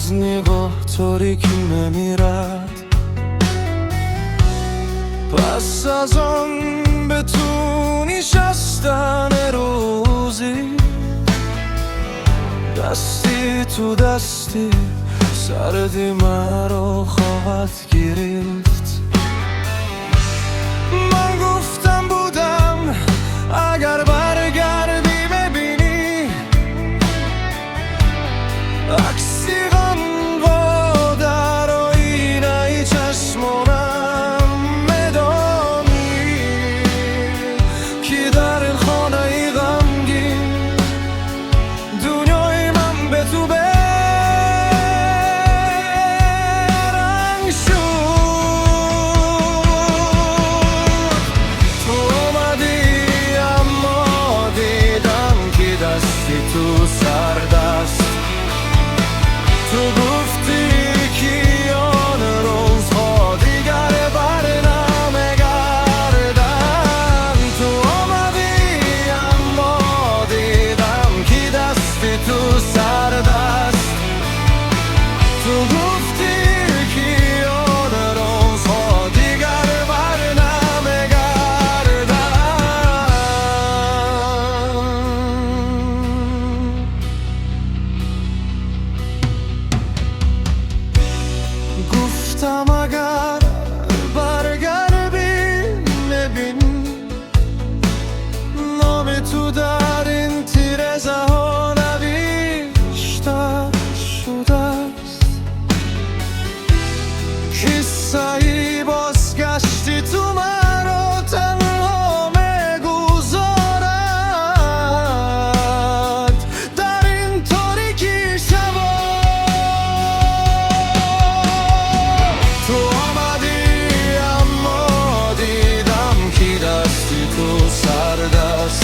از نگاه تاریکی نمیرد. پس از آن به تو نشستن روزی، دستی تو دستی سردی مرا خواهد گرفت. من گفتم بودم اگر برگردی ببینی عکسی غم با در آینه چشمانم میدانی که در خانه غمگین دنیای من به تو تو سرد است. تو گفتی که آن روزها دیگر بر نمیگردن. تو آمدی اما دیدم که دستی تو سرد است. تو گفتی که آن روزها دیگر بر نمیگردن. گفتم اگر برگردی ببین نام تو در این تیرزه ها نوشته شده است. قصه ای باز